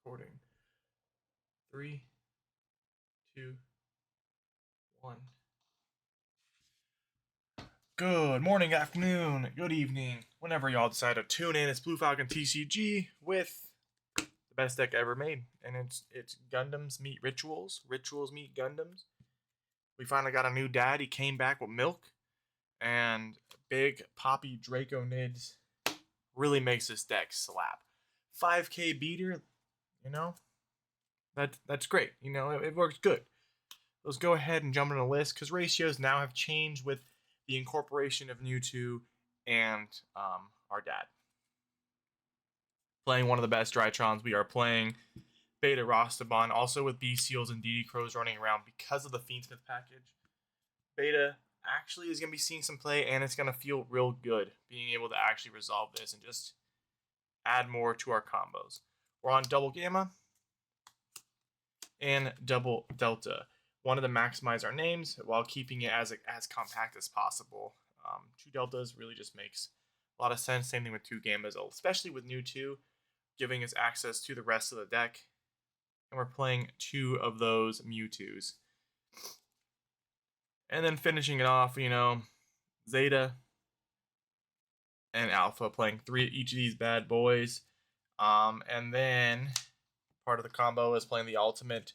Recording. 3, 2, 1. Good morning, afternoon, good evening, whenever y'all decide to tune in. It's Blue Falcon TCG with the best deck ever made, and it's Gundams meet Rituals. Rituals meet Gundams. We finally got a new dad. He came back with milk, and big poppy Draco Nids really makes this deck slap. 5K beater, you know. That's great. You know, it works good. Let's go ahead and jump into the list because ratios now have changed with the incorporation of Mewtwo and our dad. Playing one of the best Drytrons. We are playing Beta Rostobon, also with B Seals and DD Crows running around because of the Fiendsmith package. Beta actually is going to be seeing some play, and it's going to feel real good being able to actually resolve this and just add more to our combos. We're on Double Gamma and Double Delta. Wanted to maximize our names while keeping it as compact as possible. 2 Deltas really just makes a lot of sense. Same thing with 2 Gammas, especially with new 2, giving us access to the rest of the deck. And we're playing 2 of those Mewtwo's. And then finishing it off, you know, Zeta and Alpha, playing 3 of each of these bad boys. And then part of the combo is playing the ultimate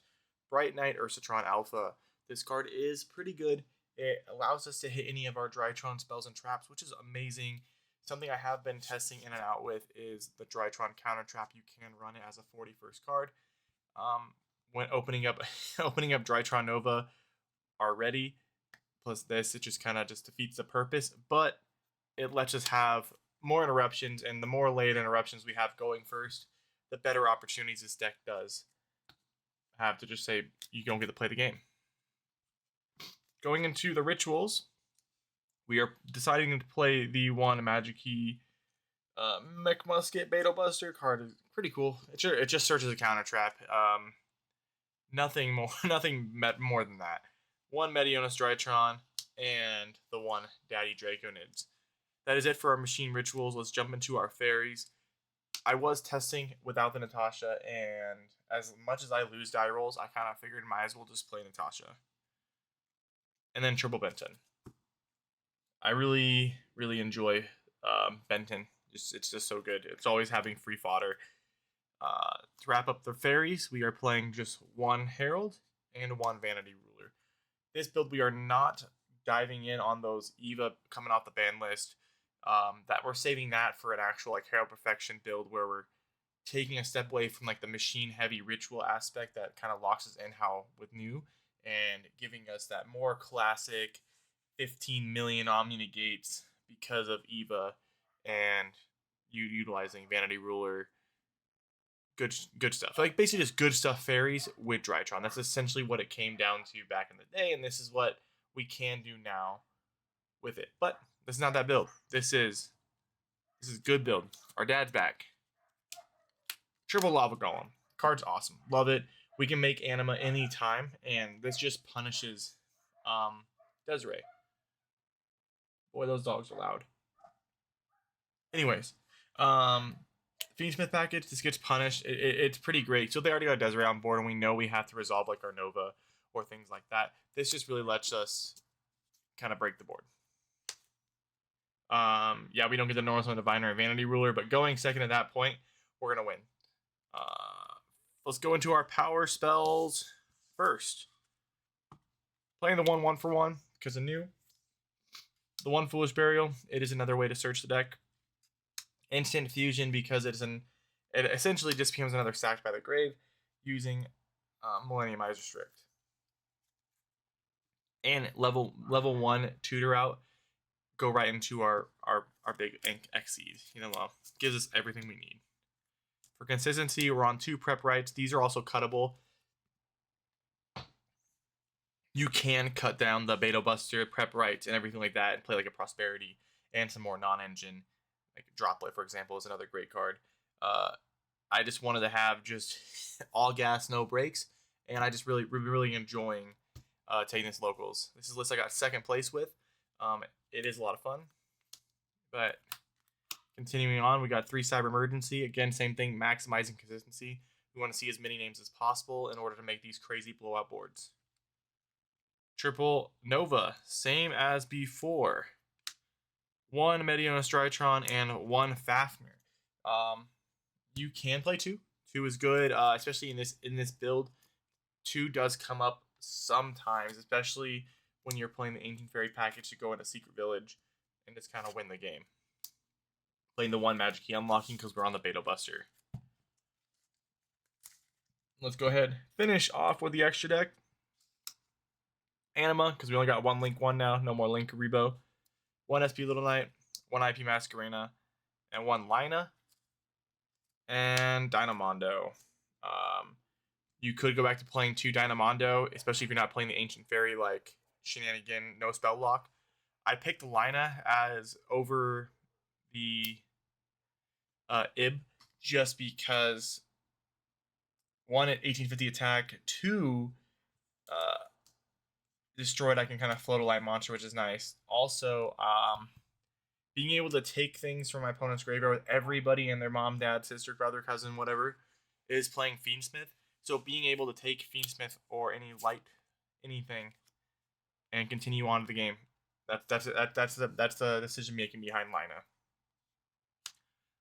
Bright Knight Ursatron Alpha. This card is pretty good. It allows us to hit any of our Drytron spells and traps, which is amazing. Something I have been testing in and out with is the Drytron counter trap. You can run it as a 41st card. When opening up Drytron Nova already, plus this, it just kind of defeats the purpose. But it lets us have more interruptions, and the more late interruptions we have going first, the better opportunities this deck does have to just say you don't get to play the game. Going into the rituals, we are deciding to play the one Magic Key Mech Musket Beetle Buster card. Is pretty cool. It just searches a counter trap. Nothing more than that. 1 Meteonis Drytron and the 1 Daddy Draconids. That is it for our machine rituals. Let's jump into our fairies. I was testing without the Natasha, and as much as I lose die rolls, I kind of figured might as well just play Natasha. And then Triple Benton. I really, really enjoy Benton. It's just so good. It's always having free fodder. To wrap up the fairies, we are playing just 1 Herald and 1 Vanity Ruler. This build, we are not diving in on those Eva coming off the ban list. That we're saving that for an actual Herald Perfection build where we're taking a step away from the machine heavy ritual aspect that kind of locks us in how with new, and giving us that more classic 15 million Omni negates because of Eva and you utilizing Vanity Ruler. Good stuff. Basically just good stuff fairies with Drytron. That's essentially what it came down to back in the day, and this is what we can do now with it. But this is not that build. This is good build. Our dad's back. Triple Lava Golem. Card's awesome. Love it. We can make anima anytime, and this just punishes Desiree. Boy, those dogs are loud. Anyways, Fiendsmith package, this gets punished. It's pretty great. So they already got Desiree on board, and we know we have to resolve our Nova or things like that. This just really lets us kind of break the board. Yeah, we don't get the Northland Diviner and Vanity Ruler, but going second at that point, we're going to win. Let's go into our power spells first. Playing the 1/1 for 1 because of new. The 1 Foolish Burial, it is another way to search the deck. Instant Fusion because it essentially just becomes another Sacked by the Grave using Millennium Eyes Restrict. And level 1 Tutor Out, go right into our big Exceed. Gives us everything we need. For consistency, we're on 2 Prep Rights. These are also cuttable. You can cut down the Beetle Buster, Prep Rights, and everything like that, and play a Prosperity and some more non-engine. Droplet, for example, is another great card. I just wanted to have just all gas, no brakes, and I just really enjoying taking this locals. This is a list I got 2nd place with. It is a lot of fun. But continuing on, we got 3 Cyber Emergency. Again, same thing, maximizing consistency. We want to see as many names as possible in order to make these crazy blowout boards. Triple Nova, same as before. 1 Medionis Drytron and 1 Fafnir. You can play 2. 2 is good, especially in this build. 2 does come up sometimes, especially when you're playing the Ancient Fairy package to go into Secret Village and just kind of win the game. Playing the 1 Magic Key unlocking because we're on the Beta Buster. Let's go ahead finish off with the extra deck. Anima, because we only got 1 Link 1 now, no more Link Rebo. 1 SP Little Knight, 1 IP Masquerena, and 1 Lina, and Dynamondo. You could go back to playing 2 Dynamondo, especially if you're not playing the Ancient Fairy like Shenanigan, no spell block. I picked Lina as over the Ib just because 1 at 1850 attack, 2 destroyed. I can kind of float a light monster, which is nice. Also, being able to take things from my opponent's graveyard with everybody and their mom, dad, sister, brother, cousin, whatever, is playing Fiendsmith. So being able to take Fiendsmith or anything, and continue on to the game. That's the decision making behind Lina.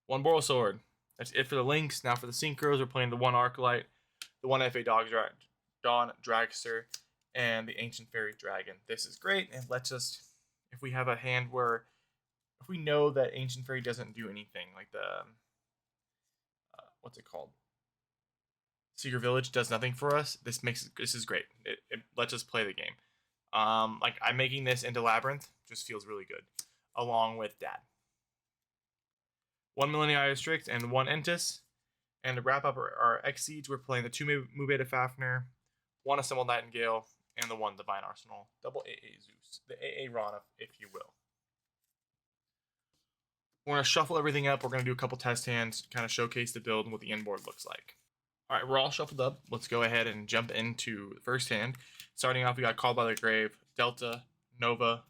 1 Boral Sword. That's it for the links. Now for the synchros, we're playing the 1 Arclight, the 1 FA Dawn Dragster, and the Ancient Fairy Dragon. This is great. It lets us, if we have a hand where, if we know that Ancient Fairy doesn't do anything, like the, what's it called? Secret Village does nothing for us. This is great. It lets us play the game. Like I'm making this into Labyrinth, just feels really good, along with Dad. 1 Millennium Strict and 1 Entis. And to wrap up our X-Seeds, we're playing the 2 Mubeta Fafnir, 1 Assembled Nightingale, and the 1 Divine Arsenal. Double AA Zeus. The AA Ron, if you will. We're going to shuffle everything up. We're going to do a couple test hands, kind of showcase the build and what the end board looks like. All right, we're all shuffled up. Let's go ahead and jump into the first hand. Starting off, we got Called by the Grave, Delta, Nova,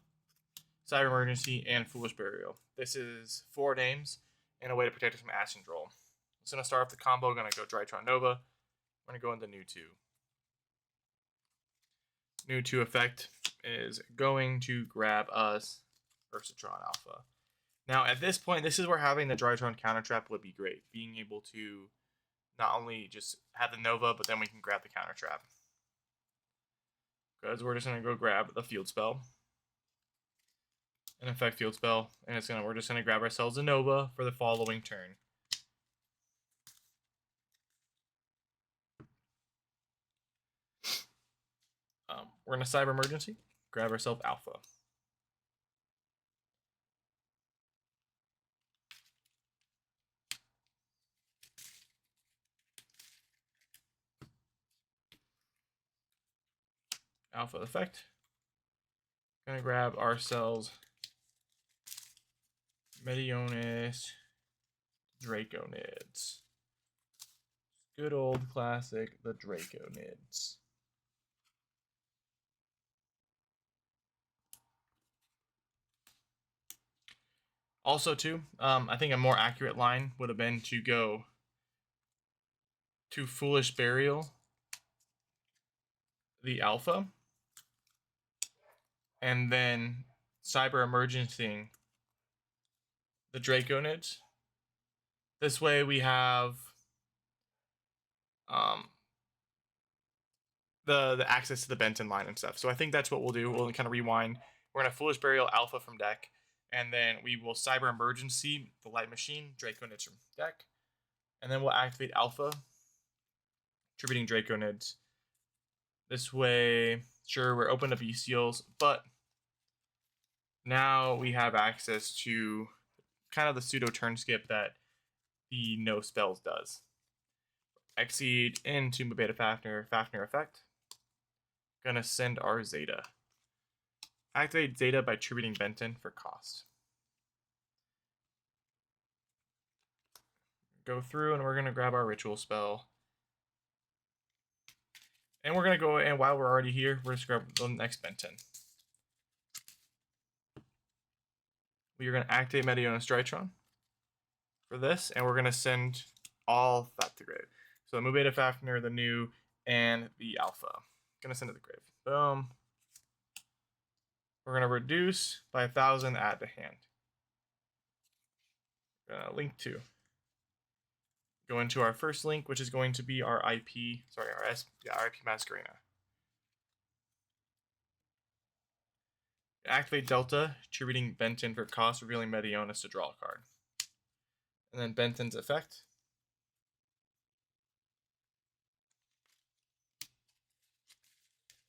Cyber Emergency, and Foolish Burial. This is 4 names and a way to protect us from Ashen Droll. So going to start off the combo. Going to go Drytron Nova. We're going to go into New 2. New 2 effect is going to grab us Ursatron Alpha. Now, at this point, this is where having the Drytron counter trap would be great. Being able to not only just have the Nova, but then we can grab the counter trap. Because we're just going to go grab the field spell. An effect field spell. And we're just going to grab ourselves a Nova for the following turn. We're going to Cyber Emergency, grab ourselves Alpha. Alpha effect. Going to grab ourselves Medionis Draconids. Good old classic, the Draconids. Also, too, I think a more accurate line would have been to go to Foolish Burial, the Alpha, and then Cyber Emergency, the Draconids. This way we have the access to the Benton line and stuff. So I think that's what we'll do. We'll kind of rewind. We're going to Foolish Burial Alpha from deck. And then we will Cyber Emergency, the Light Machine, Draconids from deck. And then we'll activate Alpha, attributing Draconids. This way, sure, we're open to bestials, but now we have access to kind of the pseudo turn skip that the no spells does. Exceed into Beta Fafnir effect. Gonna send our Zeta. Activate Zeta by attributing Benton for cost. Go through and we're going to grab our ritual spell. And we're going to go, and while we're already here, we're going to grab the next Benton. We are going to activate Medionis Drytron for this, and we're going to send all that to grave. So the Mu Beta Fafnir, the new, and the Alpha. Gonna send to the grave. Boom. We're gonna reduce by 1,000, add to hand. Link to. Go into our first link, which is going to be our IP, our IP Masquerena. Activate Delta, attributing Benton for cost, revealing Medionis to draw a card. And then Benton's effect.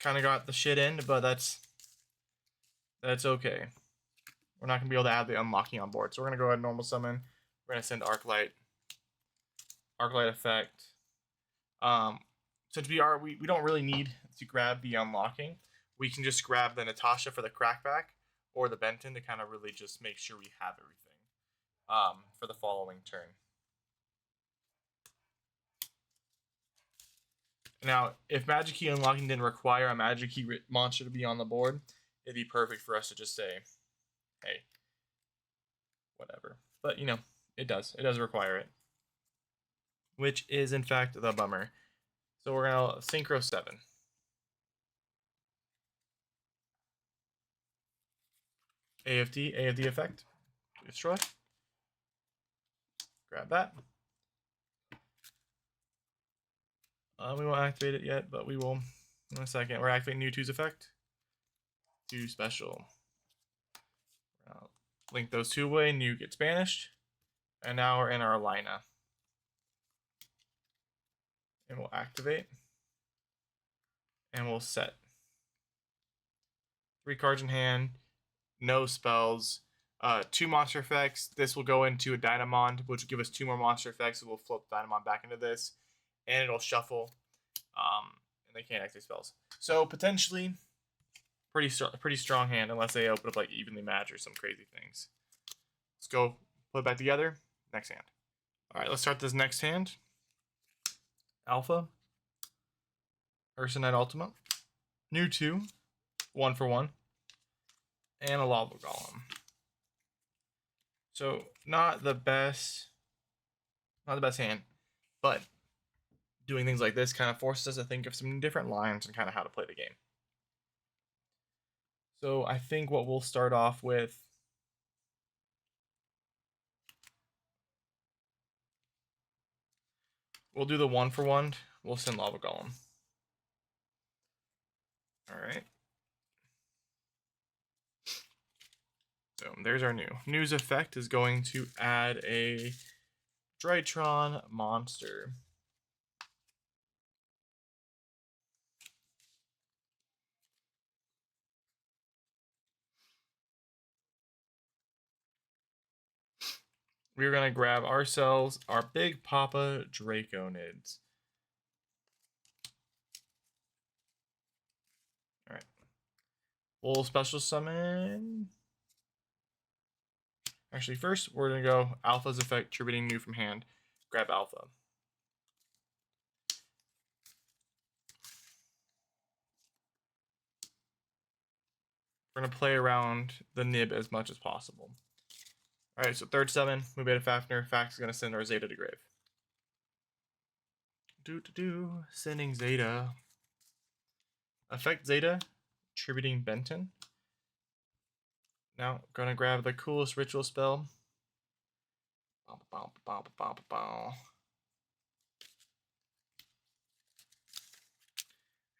Kind of got the shit in, but that's okay. We're not going to be able to add the unlocking on board. So we're going to go ahead and normal summon. We're going to send Arclight effect. Since we don't really need to grab the unlocking, we can just grab the Natasha for the crackback or the Benton to kind of really just make sure we have everything for the following turn. Now, if Magic Key unlocking didn't require a Magic Key monster to be on the board, it'd be perfect for us to just say, hey, whatever. But, you know, it does. It does require it. Which is, in fact, the bummer. So we're going to Synchro 7. AFD effect. Destroy. Grab that. We won't activate it yet, but we will in a second. We're activating Mewtwo's effect. 2 special. Link those 2 away. New gets banished. And now we're in our Lina. And we'll activate. And we'll set. 3 cards in hand. No spells. 2 monster effects. This will go into a Dynamond, which will give us 2 more monster effects. So we'll flip Dynamond back into this. And it'll shuffle. And they can't activate spells. So potentially, pretty strong hand, unless they open up like evenly match or some crazy things. Let's go put it back together. Next hand. All right, let's start this next hand. Alpha. Ursa Ultima. New 2. 1 for 1. And a Lava Golem. So not the best hand, but doing things like this kind of forces us to think of some different lines and kind of how to play the game. So I think what we'll start off with, we'll do the 1 for 1. We'll send Lava Golem. All right. So there's our new. News effect is going to add a Drytron monster. We're going to grab ourselves our Big Papa Draconids. All right. We'll special summon. Actually, first, we're going to go Alpha's effect, attributing new from hand. Grab Alpha. We're going to play around the nib as much as possible. All right, so third summon, Mu Beta Fafnir. Fax is going to send our Zeta to grave. Sending Zeta. Effect Zeta, attributing Benton. Now, going to grab the coolest ritual spell. And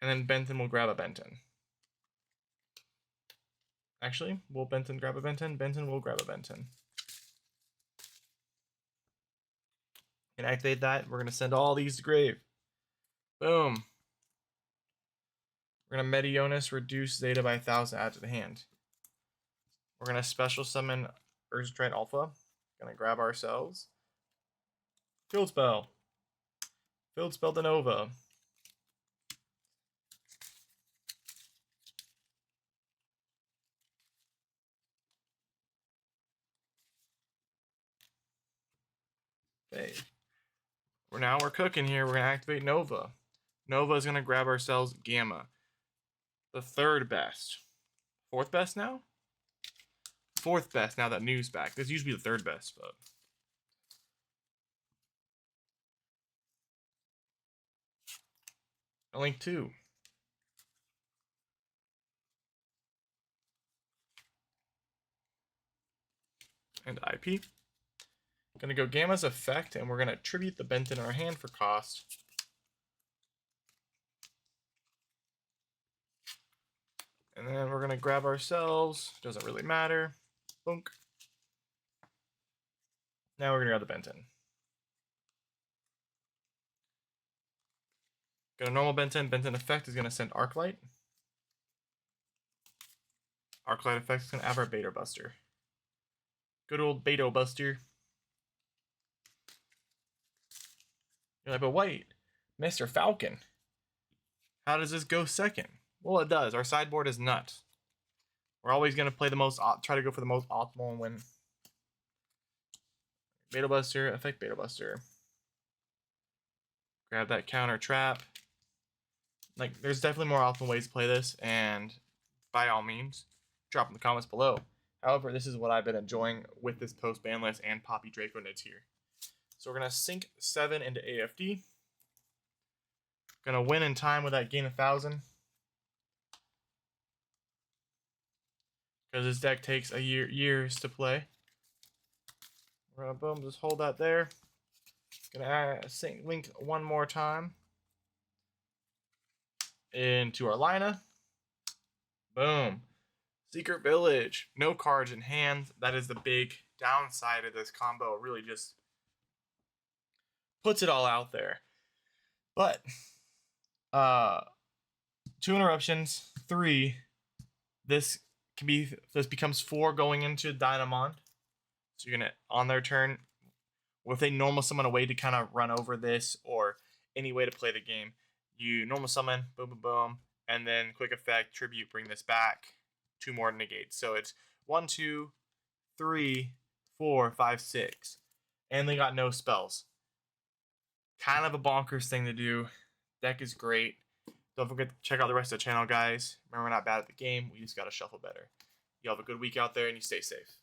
then Benton will grab a Benton. Actually, will Benton grab a Benton? Benton will grab a Benton. And activate that. We're going to send all these to grave. Boom. We're going to Medionis, reduce Zeta by 1,000, add to the hand. We're going to special summon Ursa Alpha. Going to grab ourselves. Field Spell. Field Spell de Nova. Okay. We're cooking here. We're going to activate Nova. Nova is going to grab ourselves Gamma. The 3rd best. 4th best now? 4th best now that news back. This used to be the 3rd best, but Link 2. And IP. Gonna go Gamma's effect, and we're gonna tribute the Benton in our hand for cost. And then we're gonna grab ourselves, doesn't really matter. Boonk. Now we're gonna grab the Benton. Got a normal Benton. Benton effect is gonna send Arclight. Arclight effect is gonna have our Beta Buster. Good old Beta Buster. You're like, but wait, Mr. Falcon, how does this go second? Well, it does. Our sideboard is nuts. We're always gonna play the most, try to go for the most optimal and win. Beta Buster, effect Beta Buster. Grab that counter trap. Like, there's definitely more optimal ways to play this, and by all means, drop in the comments below. However, this is what I've been enjoying with this post ban list and Poppy Draco Nids here. So we're gonna sink 7 into AFD. Gonna win in time with that gain 1,000. Because this deck takes years to play. We're gonna boom, just hold that there. Gonna sink link one more time into our Lina. Boom. Secret Village. No cards in hand. That is the big downside of this combo. It really just puts it all out there. But 2 interruptions, 3. This becomes 4 going into Dynamond. So you're gonna, on their turn, if they normal summon a way to kind of run over this or any way to play the game, you normal summon, boom, boom, boom, and then quick effect, tribute, bring this back. 2 more negates. So it's 1, 2, 3, 4, 5, 6. And they got no spells. Kind of a bonkers thing to do. Deck is great. Don't forget to check out the rest of the channel, guys. Remember, we're not bad at the game. We just got to shuffle better. You have a good week out there, and you stay safe.